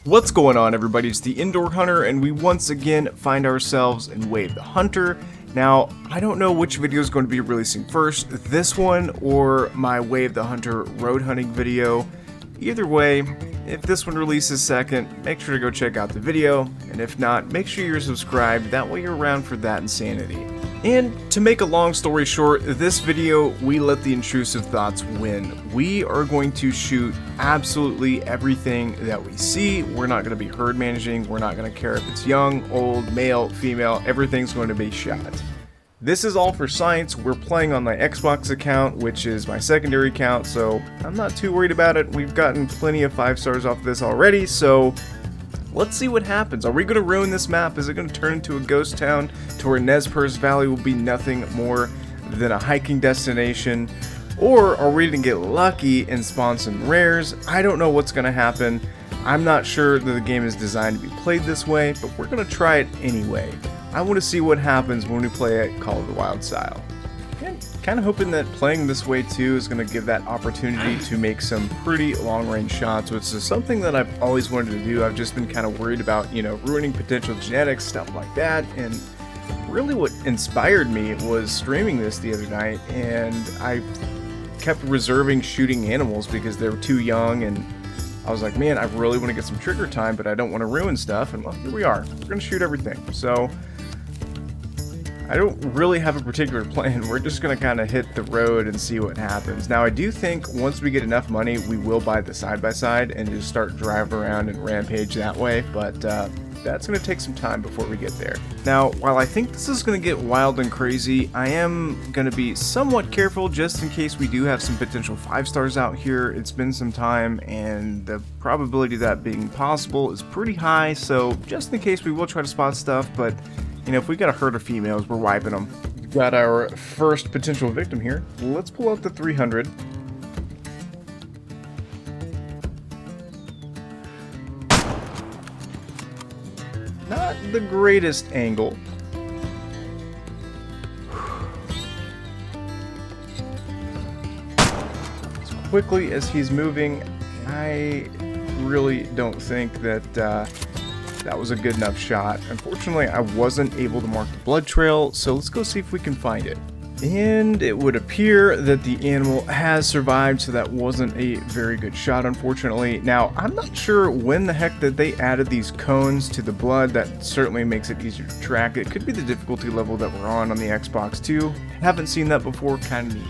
What's going on, everybody? It's the Indoor Hunter, and we once again find ourselves in Wave the Hunter. Now, I don't know which video is going to be releasing first, this one or my Wave the Hunter road hunting video. Either way, if this one releases second, make sure to go check out the video, and if not, make sure you're subscribed, that way you're around for that insanity. And to make a long story short, this video, we let the intrusive thoughts win. We are going to shoot absolutely everything that we see. We're not going to be herd managing. We're not going to care if it's young, old, male, female. Everything's going to be shot. This is all for science. We're playing on my Xbox account, which is my secondary account, so I'm not too worried about it. We've gotten plenty of 5 stars off of this already, so let's see what happens. Are we going to ruin this map? Is it going to turn into a ghost town to where Nez Perce Valley will be nothing more than a hiking destination? Or are we going to get lucky and spawn some rares? I don't know what's going to happen. I'm not sure that the game is designed to be played this way, but we're going to try it anyway. I want to see what happens when we play it Call of the Wild style. And kind of hoping that playing this way too is going to give that opportunity to make some pretty long-range shots, which is something that I've always wanted to do. I've just been kind of worried about, ruining potential genetics, stuff like that. And really what inspired me was streaming this the other night, and I kept reserving shooting animals because they were too young, and I was like, man, I really want to get some trigger time, but I don't want to ruin stuff. And well, here we are. We're going to shoot everything. So I don't really have a particular plan. We're just going to kind of hit the road and see what happens. Now, I do think once we get enough money, we will buy the side-by-side and just start driving around and rampage that way, but that's going to take some time before we get there. Now, while I think this is going to get wild and crazy, I am going to be somewhat careful just in case we do have some potential 5 stars out here. It's been some time, and the probability of that being possible is pretty high, so just in case we will try to spot stuff, but if we got a herd of females, we're wiping them. We've got our first potential victim here. Let's pull out the 300. Not the greatest angle. As quickly as he's moving, I really don't think that that was a good enough shot. Unfortunately, I wasn't able to mark the blood trail, so let's go see if we can find it. And it would appear that the animal has survived, so that wasn't a very good shot, unfortunately. Now, I'm not sure when the heck that they added these cones to the blood. That certainly makes it easier to track. It could be the difficulty level that we're on the Xbox too. Haven't seen that before, kind of neat.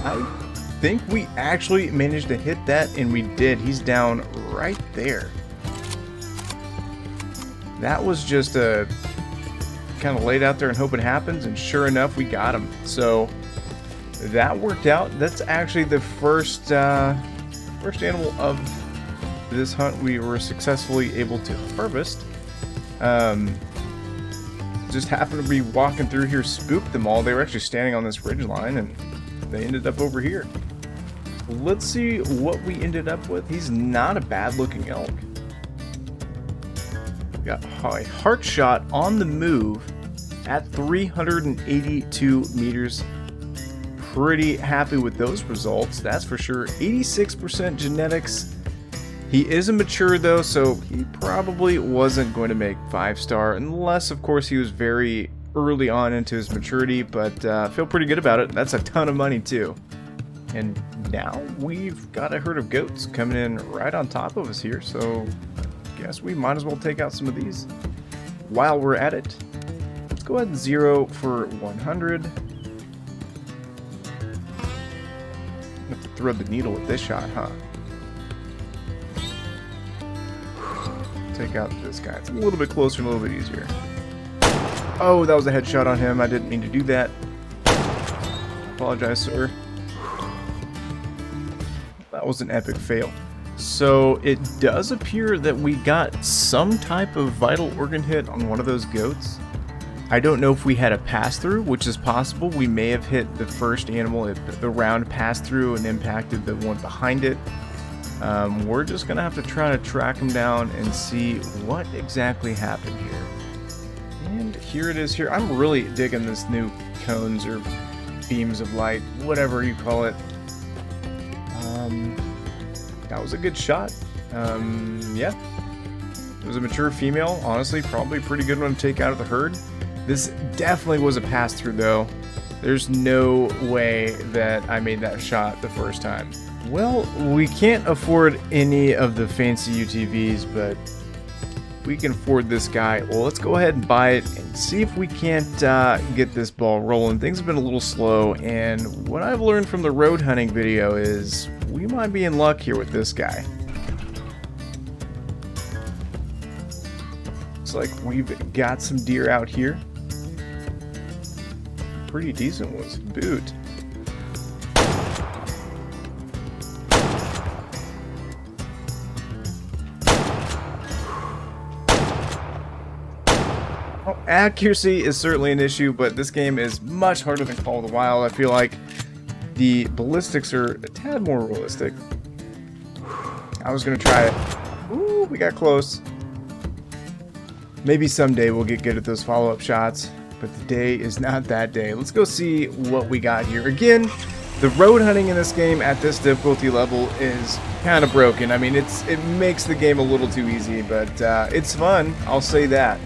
I think we actually managed to hit that, and we did. He's down right there. That was just a kind of laid out there and hope it happens, and sure enough, we got him. So that worked out. That's actually the first animal of this hunt we were successfully able to harvest. Just happened to be walking through here, spooked them all. They were actually standing on this ridge line, and they ended up over here. Let's see what we ended up with. He's not a bad looking elk. We got a heart shot on the move at 382 meters. Pretty happy with those results, that's for sure. 86% genetics. He is immature though, so he probably wasn't going to make 5-star unless, of course, he was very early on into his maturity, but feel pretty good about it. That's a ton of money too. And now we've got a herd of goats coming in right on top of us here, so I guess we might as well take out some of these while we're at it. Let's go ahead and 0 for 100. Have to thread the needle with this shot, huh? Take out this guy. It's a little bit closer and a little bit easier. Oh, that was a headshot on him. I didn't mean to do that. Apologize, sir. That was an epic fail. So it does appear that we got some type of vital organ hit on one of those goats. I don't know if we had a pass-through, which is possible. We may have hit the first animal, the round passed through and impacted the one behind it. We're just going to have to try to track him down and see what exactly happened here. And here it is here. I'm really digging this new cones or beams of light, whatever you call it. That was a good shot. Yeah. It was a mature female. Honestly, probably a pretty good one to take out of the herd. This definitely was a pass-through, though. There's no way that I made that shot the first time. Well, we can't afford any of the fancy UTVs, but we can afford this guy. Well, let's go ahead and buy it and see if we can't get this ball rolling. Things have been a little slow, and what I've learned from the road hunting video is we might be in luck here with this guy. Looks like we've got some deer out here. Pretty decent ones to boot. Accuracy is certainly an issue, but this game is much harder than Call of the Wild. I feel like the ballistics are a tad more realistic. I was going to try it. Ooh, we got close. Maybe someday we'll get good at those follow-up shots, but today is not that day. Let's go see what we got here. Again, the road hunting in this game at this difficulty level is kind of broken. I mean, it makes the game a little too easy, but it's fun. I'll say that.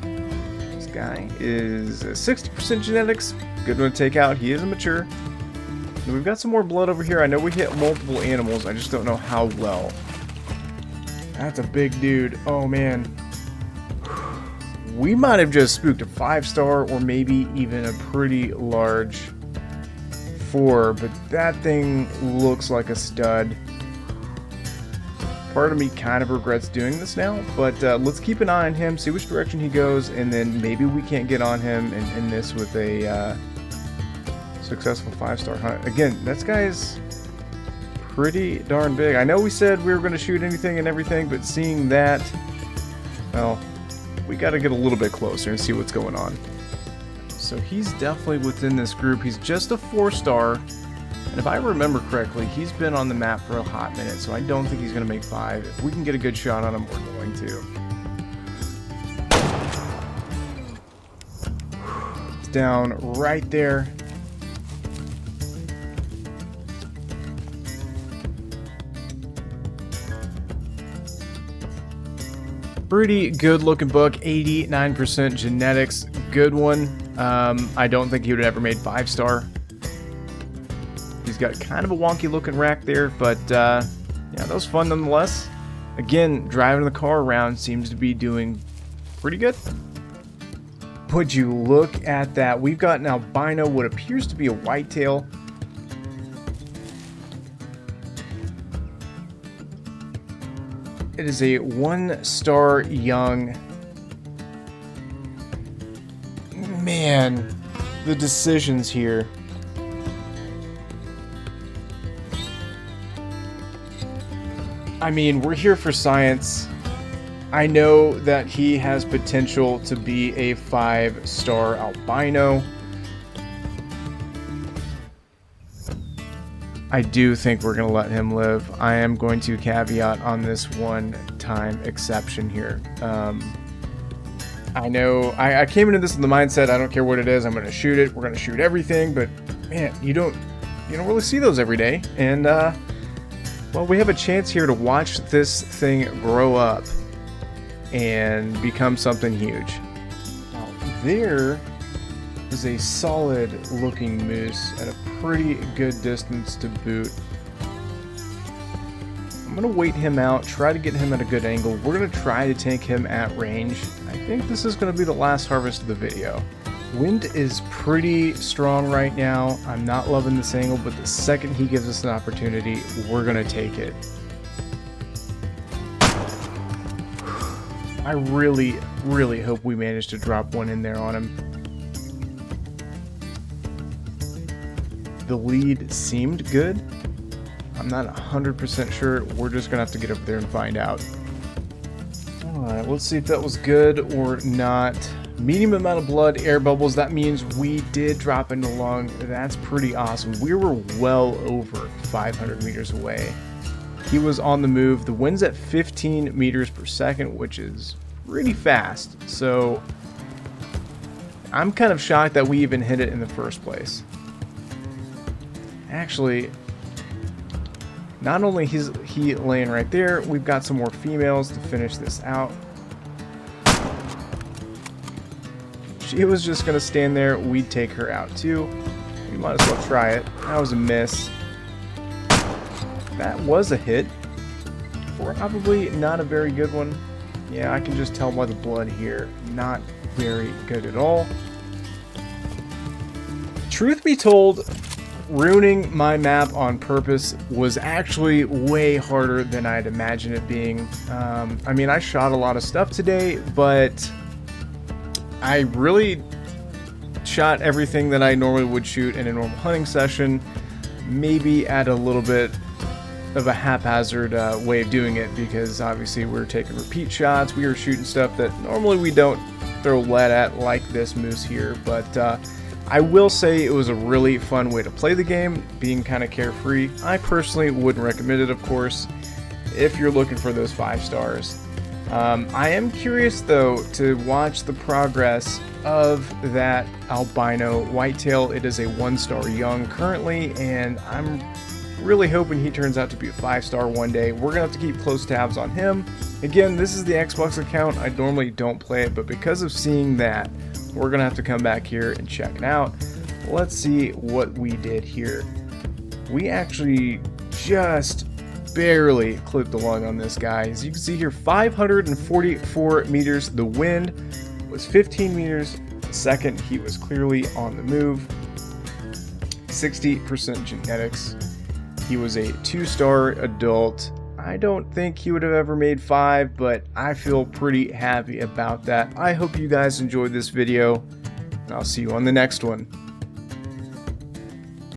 This guy is 60% genetics. Good one to take out. He is a mature. And we've got some more blood over here. I know we hit multiple animals. I just don't know how well. That's a big dude. Oh, man. We might have just spooked a 5-star or maybe even a pretty large 4, but that thing looks like a stud. Part of me kind of regrets doing this now, but let's keep an eye on him, see which direction he goes, and then maybe we can't get on him and end this with a successful 5-star hunt. Again, this guy's pretty darn big. I know we said we were going to shoot anything and everything, but seeing that, well, we got to get a little bit closer and see what's going on. So he's definitely within this group. He's just a 4-star, and if I remember correctly, he's been on the map for a hot minute, so I don't think he's going to make 5. If we can get a good shot on him, we're going to. It's down right there. Pretty good looking book, 89% genetics, good one. I don't think he would have ever made 5-star. He's got kind of a wonky looking rack there, but yeah, that was fun nonetheless. Again, driving the car around seems to be doing pretty good. Would you look at that? We've got an albino, what appears to be a whitetail. It is a 1-star young. Man, the decisions here. I mean, we're here for science. I know that he has potential to be a 5-star albino. I do think we're going to let him live. I am going to caveat on this one-time exception here. I know I came into this in the mindset, I don't care what it is, I'm going to shoot it. We're going to shoot everything, but man, you don't really see those every day. And well, we have a chance here to watch this thing grow up and become something huge. Now, there is a solid looking moose at a pretty good distance to boot. I'm going to wait him out, try to get him at a good angle. We're going to try to take him at range. I think this is going to be the last harvest of the video. Wind is pretty strong right now. I'm not loving this angle, but the second he gives us an opportunity, we're going to take it. I really, really hope we manage to drop one in there on him. The lead seemed good. I'm not 100% sure. We're just going to have to get over there and find out. Alright, let's see if that was good or not. Medium amount of blood, air bubbles. That means we did drop into lung. That's pretty awesome. We were well over 500 meters away. He was on the move. The wind's at 15 meters per second, which is really fast. So I'm kind of shocked that we even hit it in the first place. Actually, not only is he laying right there, we've got some more females to finish this out. She was just going to stand there. We'd take her out too. We might as well try it. That was a miss. That was a hit. Probably not a very good one. Yeah, I can just tell by the blood here. Not very good at all. Truth be told, ruining my map on purpose was actually way harder than I'd imagined it being. I mean, I shot a lot of stuff today, but I really shot everything that I normally would shoot in a normal hunting session, maybe at a little bit of a haphazard way of doing it, because obviously we're taking repeat shots. We were shooting stuff that normally we don't throw lead at, like this moose here. But I will say it was a really fun way to play the game, being kind of carefree. I personally wouldn't recommend it, of course, if you're looking for those 5 stars. I am curious though to watch the progress of that albino whitetail. It is a 1-star young currently, and I'm really hoping he turns out to be a 5-star one day. We're gonna have to keep close tabs on him. Again, this is the Xbox account. I normally don't play it, but because of seeing that, we're gonna have to come back here and check it out. Let's see what we did here. We actually just barely clipped the lung on this guy. As you can see here, 544 meters. The wind was 15 meters a second. He was clearly on the move. 60% genetics. He was a 2-star adult. I don't think he would have ever made 5, but I feel pretty happy about that. I hope you guys enjoyed this video, and I'll see you on the next one.